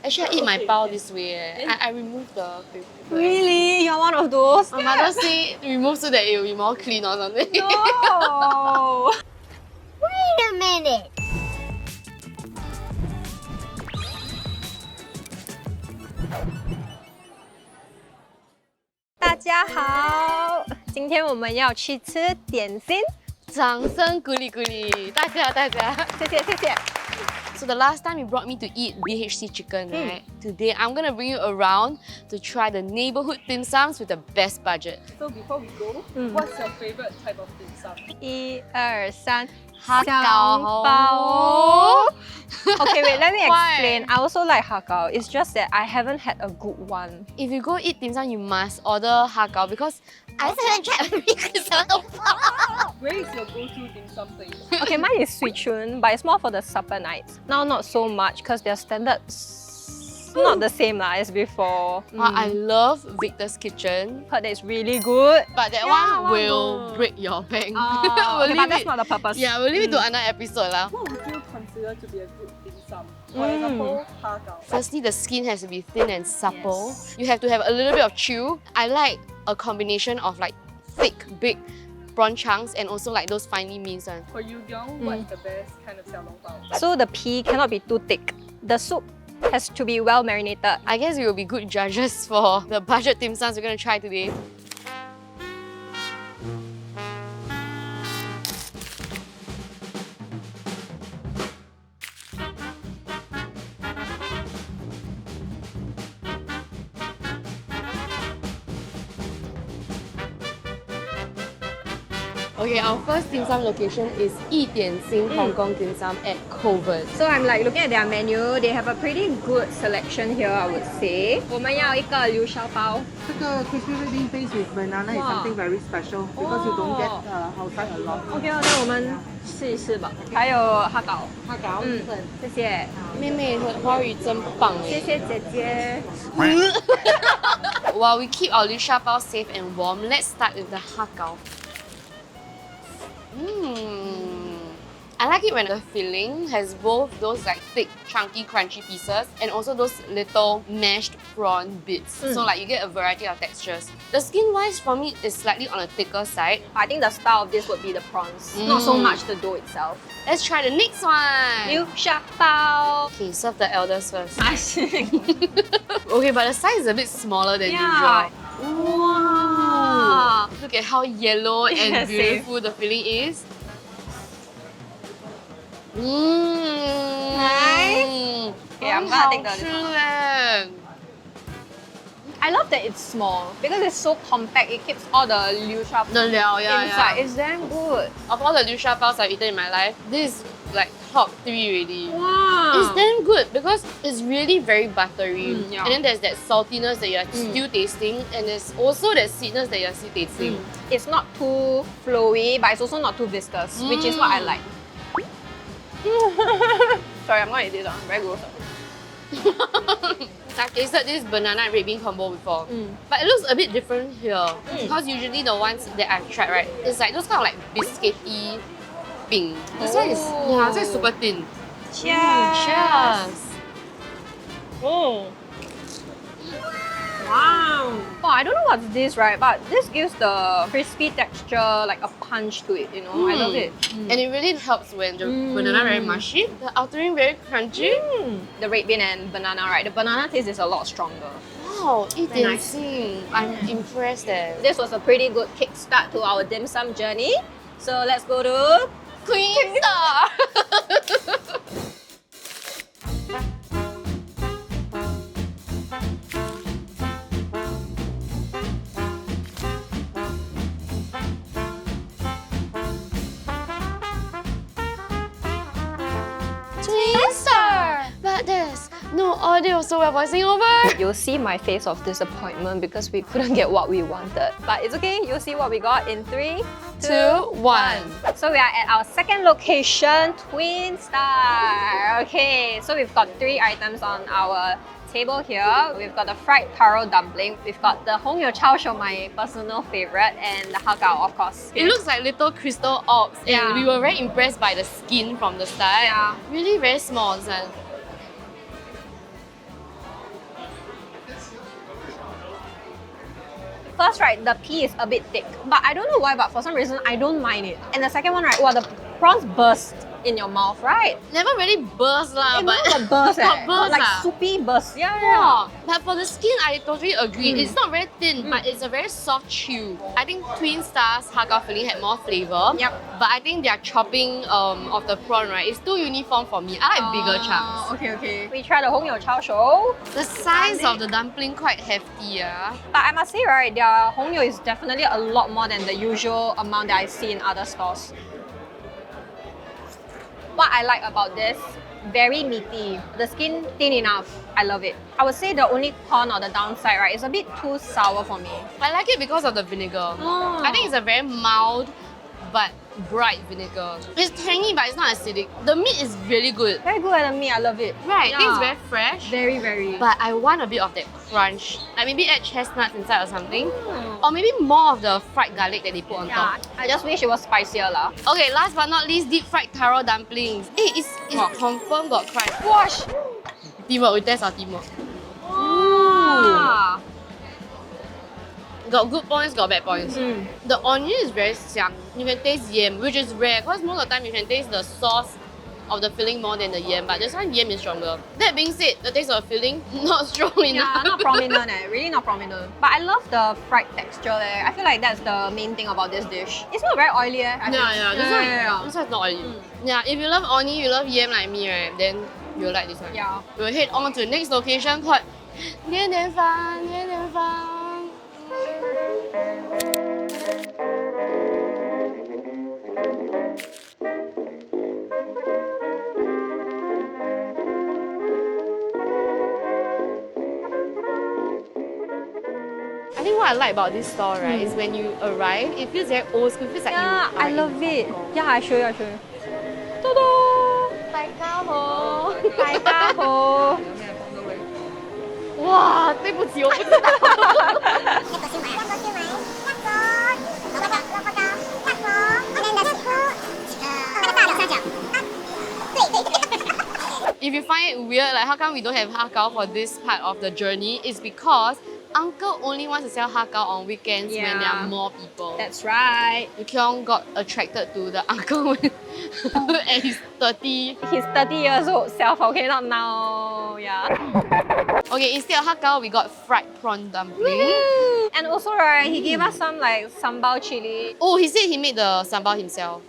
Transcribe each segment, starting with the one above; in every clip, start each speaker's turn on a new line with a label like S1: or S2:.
S1: Actually, I eat my bao this way. I remove the paper.
S2: Really? You're one of those?
S1: My mother say remove so that it will be more clean or something.
S2: No!
S3: Wait a minute.
S2: 大家好，今天我们要去吃点心，
S1: 掌声鼓励鼓励，大家。
S2: 谢谢谢谢。
S1: So the last time you brought me to eat BHC chicken, right? Today I'm gonna bring you around to try the neighborhood dim sums with the best budget.
S4: So before we go, what's your favorite type of dim sum?
S2: 1、2、3，
S1: 哈
S2: 香
S1: 糕
S2: 包。Okay, wait, let me
S1: Why?
S2: explain. I also like hakao. It's just that I haven't had a good one.
S1: If you go eat dim sum, you must order ha gao because
S3: I also haven't tried
S4: Where is your go-to dim sum place?
S2: Okay, mine is Swee Chun, but it's more for the supper nights. Now, not so much because their standards not the same as before.
S1: I love Victor's Kitchen,
S2: Heard that it's really good.
S1: but that
S2: Yeah,
S1: one will
S2: one.
S1: break your bank.
S2: Oh,
S1: We'll
S2: okay, but
S1: leave
S2: that's
S1: it-
S2: not the purpose.
S1: Yeah, we'll leave it to another episode lah.
S4: What would you consider to be a good dim sum? For example, ha gao.
S1: Firstly, the skin has to be thin and supple. You have to have a little bit of chew. I like a combination of like thick, big prawn chunks and also like those finely minced one.
S4: For you, Young, what's the best kind of xiao long bao?
S2: So the pea cannot be too thick. The soup has to be well marinated.
S1: I guess we will be good judges for the budget dim sums we're gonna try today. Okay, our first dim sum location is Yi Dian Xing Hong Kong Dim Sum at Kovan.
S2: So I'm like looking at their menu. They have a pretty good selection here, I would say. 我们要一个流沙包。
S5: 这个 crispy red bean paste with banana is something very special because you don't get outside a lot.
S2: OK，那我们试一试吧。还有哈糕，
S5: 哈糕
S2: 谢谢，
S1: 妹妹华语真棒哎！
S2: 谢谢姐姐。
S1: While we keep our liu sha bao safe and warm, let's start with the ha gao. I like it when the filling has both those like thick, chunky, crunchy pieces and also those little mashed prawn bits. So like you get a variety of textures. The skin wise for me is slightly on the thicker side.
S2: I think the style of this would be the prawns, not so much the dough itself.
S1: Let's try the next one.
S2: 流沙包。
S1: Okay, serve the elders first.
S2: I see.
S1: Okay, but the size is a bit smaller than
S2: Yeah.
S1: usual.
S2: Wow.
S1: Look at how yellow and
S2: Yes,
S1: beautiful the filling is.
S2: Nice. Okay, I'm gonna take the-
S1: 好吃耶
S2: I love that it's small because it's so compact. It keeps all the liu sha
S1: The liao, yeah,
S2: inside.
S1: yeah.
S2: It's damn good.
S1: Of all the liu sha baos I've eaten in my life, this is like top 3 already.
S2: Wow.
S1: It's damn good because it's really very buttery.
S2: Yeah.
S1: And then there's that saltiness that you're still tasting, and there's also that sweetness that you're still tasting.
S2: It's not too flowy, but it's also not too viscous, which is what I like. Sorry, I'm gonna eat this one. Very gross.
S1: I've tasted this banana and red bean combo before, but it looks a bit different here because usually the ones that I've tried, right, it's like those kind of like biscuity thing. This one is this is super thin. Cheers!
S2: Oh. Wow. Oh, I don't know what's this, right? But this gives the crispy texture like a punch to it, you know? I love it.
S1: And it really helps when the banana very mushy, the outering very crunchy.
S2: The red bean and banana, right? The banana taste is a lot stronger.
S1: Wow,
S2: Very nice.
S1: I'm impressed there.
S2: This was a pretty good kickstart to our dim sum journey. So let's go to
S1: Queen Star! Queen Star! But there's no audio, so we're voicing over.
S2: You'll see my face of disappointment because we couldn't get what we wanted. But it's okay, you'll see what we got in 3, 2,
S1: 1.
S2: So we are at our second location, Twin Star. Okay, so we've got 3 items on our table here. We've got the fried taro dumpling, we've got the Hong Yo Chao Shou, my personal favorite, and the hakao, of course.
S1: It looks like little crystal orbs, and
S2: Yeah.
S1: we were very impressed by the skin from the start.
S2: Yeah.
S1: Really very small, son.
S2: first, right, the pea is a bit thick. But I don't know why, but for some reason, I don't mind it. And the second one, right, wow, the prawns burst in your mouth, right?
S1: Never really burst lah,
S2: But
S1: but
S2: got burst,
S1: got burst
S2: like
S1: ah.
S2: soupy burst. Yeah,
S1: Yeah. But for the skin, I totally agree.
S2: Mm.
S1: It's not very thin, but it's a very soft chew. I think Twin Stars Hakao filling had more flavor.
S2: Yep.
S1: But I think their chopping of the prawn, right, is too uniform for me. I like bigger chunks.
S2: Okay. We try the Hong Yao Chao show.
S1: The size of the dumpling quite hefty, yeah.
S2: But I must say, right, their Hong Yao is definitely a lot more than the usual amount that I see in other stores. What I like about this, very meaty. The skin thin enough. I love it. I would say the only con or the downside, right, is a bit too sour for me.
S1: I like it because of the vinegar.
S2: Oh.
S1: I think it's a very mild but bright vinegar. It's tangy but it's not acidic. The meat is really good.
S2: Very good at the meat. I love it.
S1: Right,
S2: Yeah.
S1: I think it's very fresh.
S2: Very.
S1: But I want a bit of that crunch. Like maybe add chestnuts inside or something.
S2: Mm.
S1: Or maybe more of the fried garlic that they put on
S2: Yeah,
S1: top.
S2: I just wish it was spicier lah.
S1: Okay, last but not least, deep fried taro dumplings. It's
S2: Wow.
S1: confirmed got crunch.
S2: Wash.
S1: Teamwork, we test our teamwork.
S2: Ah.
S1: Got good points, got bad points.
S2: Mm.
S1: The onion is very xiang. You can taste yam, which is rare because most of the time you can taste the sauce of the filling more than the yam, but this one yam is stronger. That being said, the taste of the filling not strong enough.
S2: Yeah, not prominent really not prominent. But I love the fried texture there. I feel like that's the main thing about this dish. It's not very oily I think.
S1: This one's not oily. Yeah, if you love oni, you love yam like me, right? Then you'll like this one.
S2: Yeah.
S1: We'll head on to the next location called 年年坊，年年坊。 I think what I like about this store, right, is when you arrive, it feels very old school. It feels like
S2: Yeah,
S1: you are
S2: I love
S1: in
S2: it.
S1: Hong Kong.
S2: Yeah, I show you. Ta-da!
S1: 大家好。
S2: 大家好。
S1: 哇，对不起，我不知道。If you find it weird, like how come we don't have hakao for this part of the journey, it's because Uncle only wants to sell hakao on weekends when there are
S2: Yeah.
S1: more people.
S2: That's right.
S1: Yu Kyung got attracted to the uncle at his 30.
S2: He's 30 years old self, okay, not now. Yeah.
S1: Okay, instead of hakao, we got fried prawn dumpling.
S2: And also, right, he gave us some like sambal chili.
S1: Oh, he said he made the sambal himself.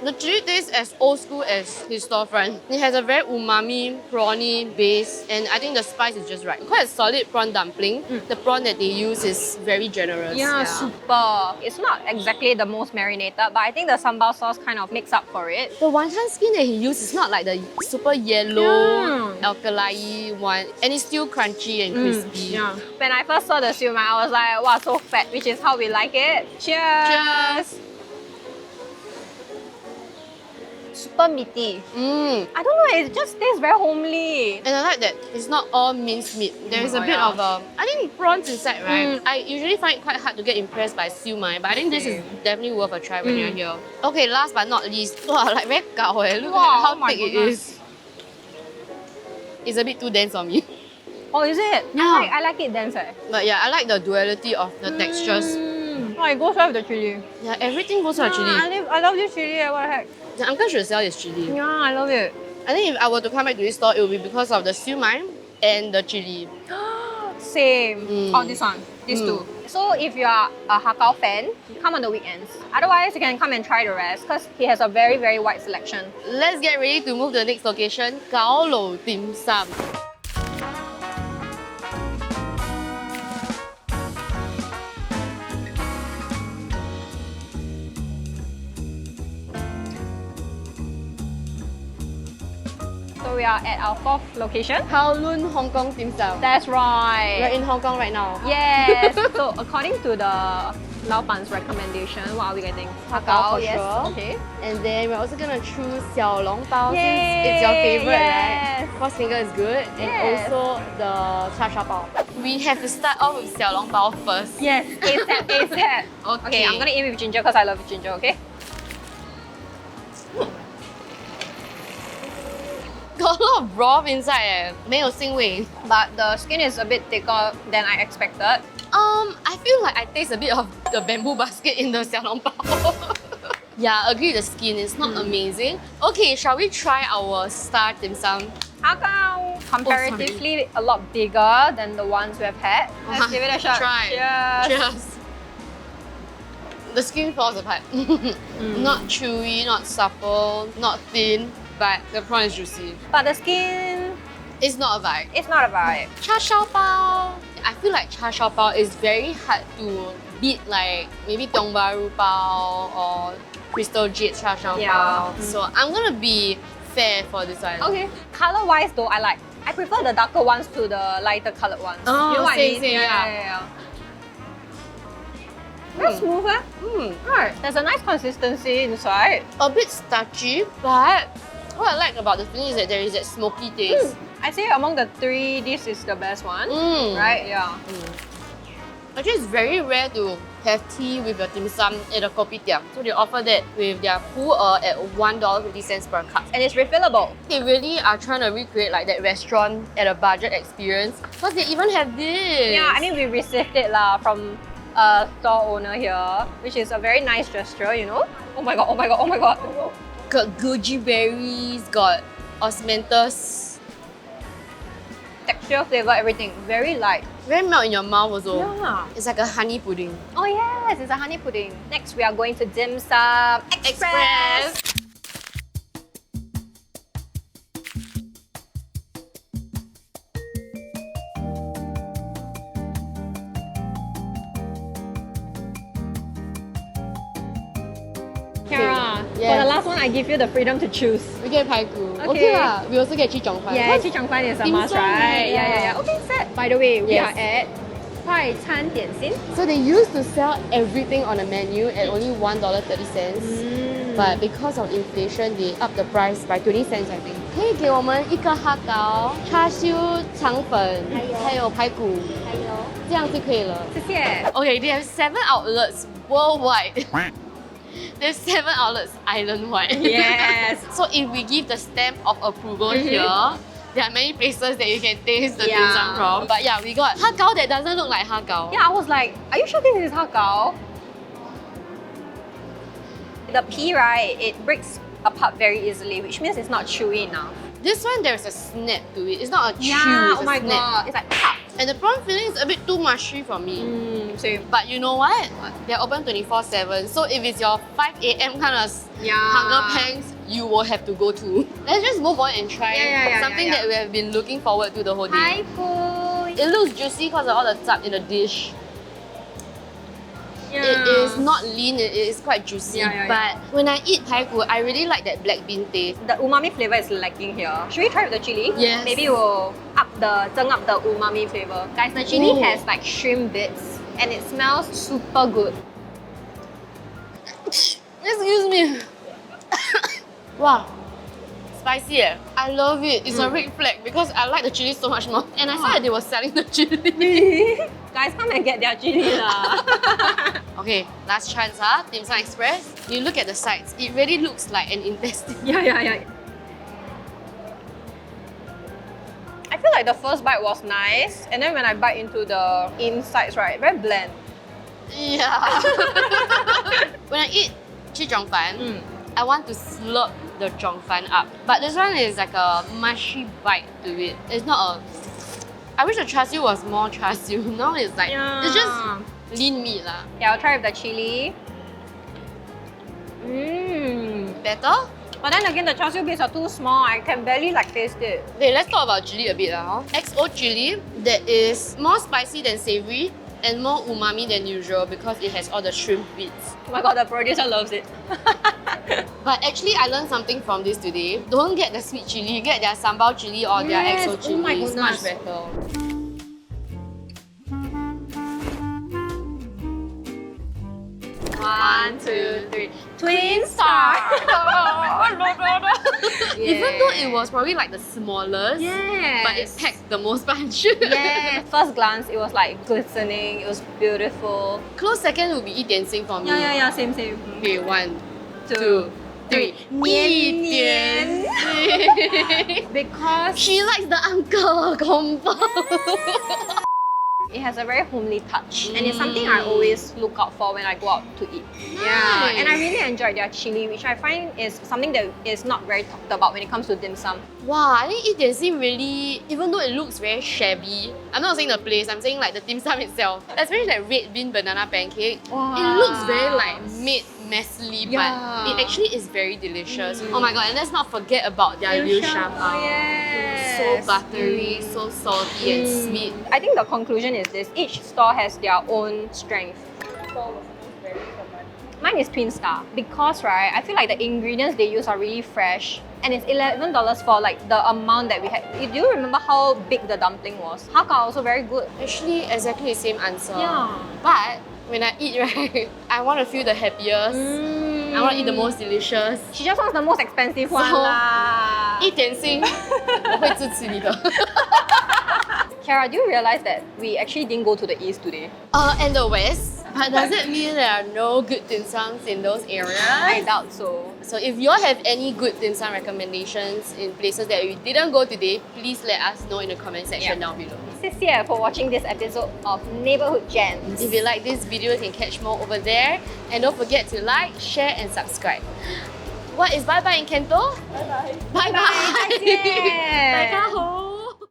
S1: The chili tastes as old school as his storefront. It has a very umami, prawny base, and I think the spice is just right. Quite a solid prawn dumpling. The prawn that they use is very generous.
S2: Yeah, super. It's not exactly the most marinated, but I think the sambal sauce kind of makes up for it.
S1: The wonton skin that he used is not like the super yellow,
S2: Yeah.
S1: alkali one, and it's still crunchy and crispy.
S2: When I first saw the siu mai, I was like, wow, so fat, which is how we like it. Cheers!
S1: Cheers!
S2: Super meaty. I don't know, it just tastes very homely.
S1: And I like that it's not all minced meat. There is a
S2: Oh,
S1: bit
S2: yeah.
S1: of I think prawns inside, right? I usually find it quite hard to get impressed by siu mai, but I think this is definitely worth a try when you're here. Okay, last but not least, wow, like very gao eh. Look
S2: Wow,
S1: at how
S2: oh my
S1: thick it
S2: goodness.
S1: is. It's a bit too dense on me.
S2: Oh, is it?
S1: Yeah.
S2: I like it dense.
S1: But yeah, I like the duality of the textures.
S2: Oh, it goes well with the chili.
S1: Yeah, everything goes with chili.
S2: I love this chili, what the heck.
S1: The uncle should sell his chili.
S2: Yeah, I love it.
S1: I think if I were to come back to this store, it would be because of the siu mai and the chili.
S2: Same. Oh, this one. These two. So if you are a Hakao fan, come on the weekends. Otherwise, you can come and try the rest because he has a very, very wide selection.
S1: Let's get ready to move to the next location, Gao Lou Dim Sum.
S2: So we are at our fourth location.
S1: Kowloon Hong Kong Dim Sum.
S2: That's
S1: We're
S2: right.
S1: in Hong Kong right now.
S2: Yes. So according to the Lao Pan's recommendation, what are we getting?
S1: Hakao for
S2: yes.
S1: sure.
S2: Okay.
S1: And then we're also gonna choose Xiao Long Bao
S2: Yay!
S1: since it's your favorite,
S2: Yes.
S1: right? Cross finger is good.
S2: Yes.
S1: And also the Cha Cha Bao. We have to start off with Xiao Long Bao first.
S2: Yes. ASAP, ASAP. Okay, I'm gonna eat with ginger because I love ginger, okay?
S1: got a lot of broth inside 哎，没有腥味。
S2: But the skin is a bit thicker than I expected.
S1: I feel like I taste a bit of the bamboo basket in the 小笼包。Yeah, agree the skin is not amazing. Okay, shall we try our star dim sum?
S2: Hakao, comparatively a lot bigger than the ones we have had. Let's give it a shot.
S1: Try.
S2: Cheers.
S1: Cheers. The skin falls apart. Not chewy, not supple, not thin, but the prawn is juicy.
S2: But the skin,
S1: It's not a vibe.
S2: it's not a vibe.
S1: Cha Xiao Bao. I feel like Cha Xiao Bao is very hard to beat like maybe Tiong Bahru Bao or Crystal Jade Cha Xiao
S2: Yeah.
S1: Bao. So I'm gonna be fair for this one.
S2: Okay. Color wise though, I prefer the darker ones to the lighter colored ones.
S1: Oh,
S2: you know what
S1: same,
S2: I mean?
S1: same,
S2: yeah. Very smooth, eh? Right. There's a nice consistency inside.
S1: A bit starchy, but what I like about the filling is that there is that smoky taste.
S2: I say among the three, this is the best one. Right? Yeah.
S1: Actually, it's very rare to have tea with your dim sum at a kopitiam. So they offer that with their pu at $1.50 per cup.
S2: And it's refillable.
S1: They really are trying to recreate like that restaurant at a budget experience because they even have this.
S2: Yeah, I mean we received it from a store owner here, which is a very nice gesture, you know? Oh my god, oh my god, oh my god.
S1: got goji berries, got osmanthus.
S2: Texture, flavor, everything. Very light.
S1: Very melt in your mouth also.
S2: Yeah.
S1: It's like a honey pudding.
S2: Oh yes, it's a honey pudding. Next we are going to Dim Sum Express. Kiara, for
S1: Yes.
S2: the last one, I give you the freedom to choose.
S1: We get paiku.
S2: Okay.
S1: lah. We also get chichongfan.
S2: Yeah, Chichongfan is a
S1: dim
S2: must,
S1: sum,
S2: right?
S1: yeah.
S2: Yeah. Okay, set. By the way, we
S1: Yes.
S2: are at 快餐点心.
S1: So they used to sell everything on the menu at only $1.30. But because of inflation, they up the price by 20 cents, I think. 可以给我们一个哈糕、叉烧肠粉，还有排骨，这样就可以了。
S2: 谢谢.
S1: Okay, they have 7 outlets worldwide. They have 7 outlets island-wide.
S2: Yes.
S1: So if we give the stamp of approval here, there are many places that you can taste the dim
S2: Yeah.
S1: sum from. But yeah, we got ha gao that doesn't look like ha gao.
S2: Yeah, I was like, are you sure this is hakao? The pea, right, it breaks apart very easily, which means it's not chewy enough.
S1: This one, there's a snap to it. It's not a chew,
S2: Yeah,
S1: it's
S2: oh
S1: a
S2: my
S1: snap.
S2: god, it's like pop.
S1: And the prawn filling is a bit too mushy for me.
S2: Same.
S1: But you know what? They're open 24/7. So if it's your 5 a.m. kind of
S2: Yeah.
S1: hunger pangs, you will have to go to. Let's just move on and try
S2: Yeah,
S1: something
S2: yeah.
S1: that we have been looking forward to the whole day.
S2: Hi, food.
S1: It looks juicy because of all the zap in the dish.
S2: Yeah.
S1: It is not lean, it is quite juicy.
S2: Yeah, yeah,
S1: but when I eat paiku, I really like that black bean taste.
S2: The umami flavor is lacking here. Should we try with the chili?
S1: Yes.
S2: Maybe we'll zeng up the umami flavor. Guys, the chili
S1: Ooh.
S2: has like shrimp bits and it smells super good.
S1: Excuse me. Wow. Spicy eh. I love it. It's a red flag because I like the chili so much more. And I saw that they were selling the chili.
S2: Guys, come and get their chili lah.
S1: Okay, last chance Dim Sum Express. You look at the sides. It really looks like an intestine.
S2: Yeah. I feel like the first bite was nice, and then when I bite into the insides, right, very bland.
S1: Yeah. When I eat chichongfan, I want to slurp the zhongfan up. But this one is like a mushy bite to it. It's not a... I wish the char siu was more char siu. Now it's like, it's just lean meat lah.
S2: Yeah, I'll try with the chili.
S1: Better?
S2: But then again, the char siu bits are too small. I can barely like taste it.
S1: Okay, let's talk about chili a bit lah. XO chili that is more spicy than savory and more umami than usual because it has all the shrimp bits.
S2: Oh my god, the producer loves it.
S1: But actually, I learned something from this today. Don't get the sweet chili, get their sambal chili or their
S2: Yes,
S1: XO chili.
S2: oh my
S1: It's much
S2: goodness.
S1: better. One, two, three.
S2: Twin star.
S1: Even though it was probably like the smallest,
S2: Yes.
S1: but it packed the most punch.
S2: Yeah. First glance, it was like glistening. It was beautiful.
S1: Close second would be 一点心 for me.
S2: Yeah. Same.
S1: Okay, one,
S2: Two,
S1: two, three. 一点
S2: Because
S1: She likes the uncle combo.
S2: it has a very homely touch, and it's something I always look out for when I go out to eat. Yeah, and I really enjoyed their chili, which I find is something that is not very talked about when it comes to dim sum.
S1: Wow, I think 一点心 really, even though it looks very shabby, I'm not saying the place, I'm saying like the dim sum itself. Especially like red bean banana pancake.
S2: Wow.
S1: It looks very like made messily,
S2: Yeah.
S1: but it actually is very delicious. Oh my god, and let's not forget about their liu sha
S2: Oh,
S1: bao.
S2: yes.
S1: So buttery, so salty and sweet.
S2: I think the conclusion is this: each store has their own strength.
S4: So was the most value for money.
S2: Mine is Twin Star because, right, I feel like the ingredients they use are really fresh, and it's $11 for like the amount that we had. Do you remember how big the dumpling was? Hakka also very good.
S1: Actually, exactly the same answer.
S2: Yeah.
S1: But when I eat, right, I want to feel the happiest. I want to eat the most delicious.
S2: She just wants the most expensive one
S1: So-
S2: lah.
S1: 一点心，我会支持你的。
S2: Kara, do you realize that we actually didn't go to the east today?
S1: And the west. But does it mean there are no good dim sums in those areas?
S2: I doubt so.
S1: So if you all have any good dim sum recommendations in places that we didn't go today, please let us know in the comment section down below.
S2: 谢谢 for watching this episode of Neighborhood Gems.
S1: If you like this video, you can catch more over there. And don't forget to like, share and subscribe. What is bye bye in Canto?
S4: Bye bye.
S1: Bye bye.
S2: 再见。
S1: 大家好。